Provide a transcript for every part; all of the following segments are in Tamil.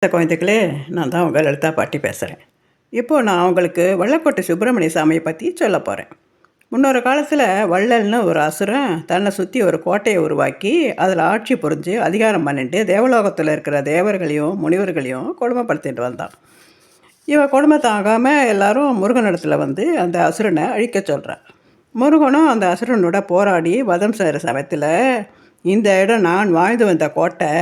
இந்த குழந்தைகளே, நான் தான் உங்கள் லலிதா பாட்டி பேசுகிறேன். இப்போது நான் உங்களுக்கு வள்ளக்கோட்டை சுப்பிரமணிய சாமியை பற்றி சொல்ல போகிறேன். முன்னொரு காலத்தில் வள்ளல்னு ஒரு அசுரன் தன்னை சுற்றி ஒரு கோட்டையை உருவாக்கி அதில் ஆட்சி புரிஞ்சு அதிகாரம் பண்ணிட்டு தேவலோகத்தில் இருக்கிற தேவர்களையும் முனிவர்களையும் கொடுமைப்படுத்திட்டு வந்தான். இவன் கொடுமை தாங்காமல் எல்லாரும் முருகனிடத்தில் வந்து அந்த அசுரனை அழிக்க சொல்கிறான். முருகனும் அந்த அசுரனோட போராடி வதம் செய்கிற சமயத்தில், இந்த இடம் நான் வாழ்ந்து வந்த கோட்டை,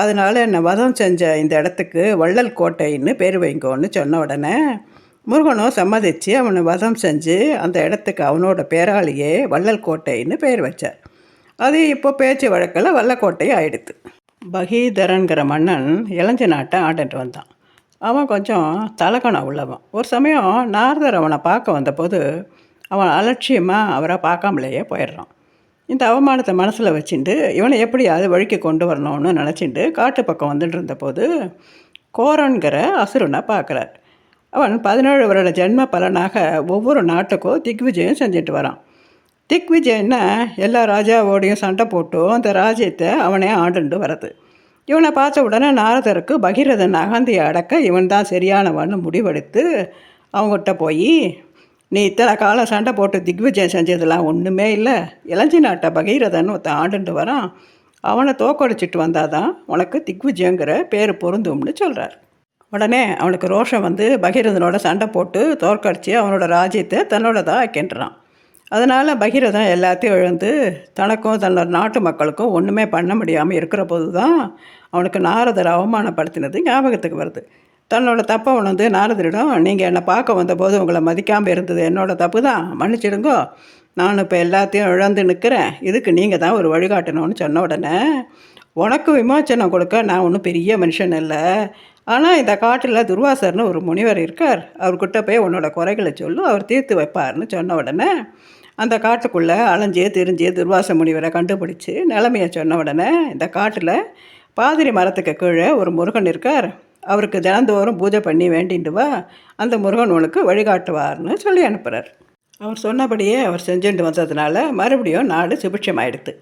அதனால் என்னை வதம் செஞ்ச இந்த இடத்துக்கு வள்ளல் கோட்டைன்னு பேர் வைங்கோன்னு சொன்ன உடனே முருகனும் சம்மதித்து அவனை வதம் செஞ்சு அந்த இடத்துக்கு அவனோட பேராலேயே வள்ளல் கோட்டைன்னு பேர் வச்சார். அது இப்போ பேச்சு வழக்கில் வல்லக்கோட்டை ஆயிடுத்து. பகீதரன்கிற மன்னன் இளஞ்சி நாட்டை ஆண்டுட்டு வந்தான். அவன் கொஞ்சம் தலக்கணம் உள்ளவன். ஒரு சமயம் நாரதர் அவனை பார்க்க வந்தபோது அவன் அலட்சியமாக அவரை பார்க்காமலேயே போயிடுறான். இந்த அவமானத்தை மனசில் வச்சுட்டு இவனை எப்படியாவது வழிக்கு கொண்டு வரணும்னு நினச்சிட்டு காட்டு பக்கம் வந்துட்டு இருந்தபோது கோரன்கிற அசுரனை பார்க்குறார். அவன் 17 வருட ஜென்ம பலனாக ஒவ்வொரு நாட்டுக்கும் திக்விஜயம் செஞ்சுட்டு வரான். திக்விஜயன்னா எல்லா ராஜாவோடையும் சண்டை போட்டும் அந்த ராஜ்யத்தை அவனே ஆண்டுண்டு வர்றது. இவனை பார்த்த உடனே நாரதருக்கு பகீரதன் அகந்தியை அடக்க இவன் தான் சரியானவன்னு முடிவெடுத்து அவங்ககிட்ட போய், நீ இத்தனை காலம் சண்டை போட்டு திக்விஜயம் செஞ்சதெல்லாம் ஒன்றுமே இல்லை, இளஞ்சி நாட்டை பகீரதன் ஒருத்தன் ஆண்டுண்டு வரான், அவனை தோக்கடிச்சிட்டு வந்தாதான் உனக்கு திக்விஜயங்கிற பேர் பொருந்தும்னு சொல்கிறார். உடனே அவனுக்கு ரோஷம் வந்து பகீரதனோட சண்டை போட்டு தோற்கடிச்சு அவனோட ராஜ்யத்தை தன்னோடதாக ஆக்கின்றான். அதனால் பகீரதன் எல்லாத்தையும் இழந்து தனக்கும் தன்னோட நாட்டு மக்களுக்கும் ஒன்றுமே பண்ண முடியாமல் இருக்கிற போது தான் அவனுக்கு நாரதர் அவமானப்படுத்தினது ஞாபகத்துக்கு வருது. தன்னோட தப்பை உணர்ந்து நாரதரிடம், நீங்கள் என்னை பார்க்க வந்தபோது உங்களை மதிக்காமல் இருந்தது என்னோடய தப்பு தான், மன்னிச்சிடுங்கோ, நான் இப்போ எல்லாத்தையும் இழந்து நிற்கிறேன், இதுக்கு நீங்கள் தான் ஒரு வழிகாட்டணும்னு சொன்ன உடனே, உனக்கு விமோச்சனம் கொடுக்க நான் ஒன்றும் பெரிய மனுஷன் இல்லை, ஆனால் இந்த காட்டில் துர்வாசர்னு ஒரு முனிவர் இருக்கார், அவர்கிட்ட போய் உன்னோட குறைகளை சொல்லு, அவர் தீர்த்து வைப்பார்னு சொன்ன உடனே அந்த காட்டுக்குள்ளே அலைஞ்சே திரிஞ்சு துர்வாச முனிவரை கண்டுபிடிச்சி நிலைமையை சொன்ன உடனே, இந்த காட்டில் பாதிரி மரத்துக்கு கீழே ஒரு முருகன் இருக்கார், அவருக்கு தினந்தோறும் பூஜை பண்ணி வேண்டிட்டு வா, அந்த முருகன் உனக்கு வழிகாட்டுவார்னு சொல்லி அனுப்புகிறார். அவர் சொன்னபடியே அவர் செஞ்சுட்டு வந்ததுனால மறுபடியும் நாடு சுபிட்சமாயிடுது.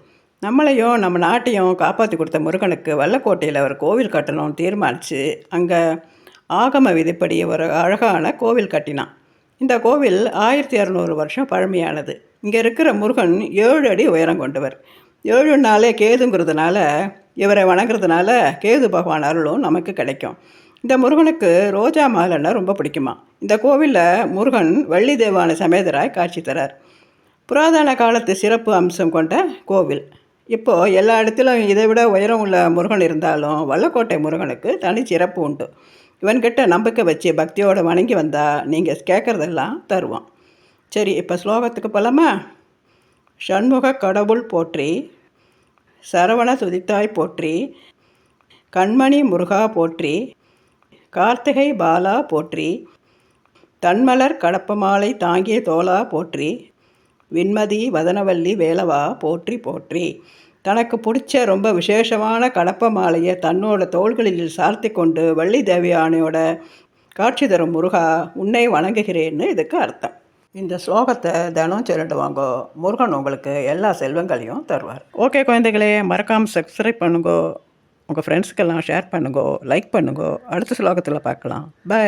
நம்மளையும் நம்ம நாட்டையும் காப்பாற்றி கொடுத்த முருகனுக்கு வல்லக்கோட்டையில் அவர் கோவில் கட்டணும்னு தீர்மானித்து அங்கே ஆகம விதிப்படி ஒரு அழகான கோவில் கட்டினான். இந்த கோவில் 1600 வருஷம் பழமையானது. இங்கே இருக்கிற முருகன் 7 அடி உயரம் கொண்டவர். 7 நாளே கேதுங்கிறதுனால இவரை வணங்குறதுனால கேது பகவான் அருளும் நமக்கு கிடைக்கும். இந்த முருகனுக்கு ரோஜா மாலைன்னா ரொம்ப பிடிக்குமா. இந்த கோவிலில் முருகன் வள்ளி தேவான சமேதராய் காட்சி தரார். புராதன காலத்து சிறப்பு அம்சம் கொண்ட கோவில். இப்போது எல்லா இடத்துலையும் இதை விட உயரம் உள்ள முருகன் இருந்தாலும் வல்லக்கோட்டை முருகனுக்கு தனி சிறப்பு உண்டு. இவன்கிட்ட நம்பிக்கை வச்சு பக்தியோடு வணங்கி வந்தால் நீங்கள் கேட்குறதெல்லாம் தருவான். சரி, இப்போ ஸ்லோகத்துக்கு போலாமா? ஷண்முக கடவுள் போற்றி, சரவண துதித்தாய் போற்றி, கண்மணி முருகா போற்றி, கார்த்திகை பாலா போற்றி, தன்மலர் கடப்பமாலை தாங்கிய தோலா போற்றி, விண்மதி வதனவல்லி வேலவா போற்றி போற்றி. தனக்கு பிடிச்ச ரொம்ப விசேஷமான கடப்ப மாலையை தன்னோட தோள்களில் சார்த்தி கொண்டு வள்ளி தேவியானையோட காட்சி தரும் முருகா உன்னை வணங்குகிறேன்னு இதுக்கு அர்த்தம். இந்த ஸ்லோகத்தை தினம் சொல்லிடுவாங்கோ, முருகன் உங்களுக்கு எல்லா செல்வங்களையும் தருவார். ஓகே குழந்தைகளே, மறக்காமல் சப்ஸ்கிரைப் பண்ணுங்கோ, உங்கள் ஃப்ரெண்ட்ஸுக்கெல்லாம் ஷேர் பண்ணுங்கோ, லைக் பண்ணுங்கோ. அடுத்த ஸ்லோகத்தில் பார்க்கலாம். பை.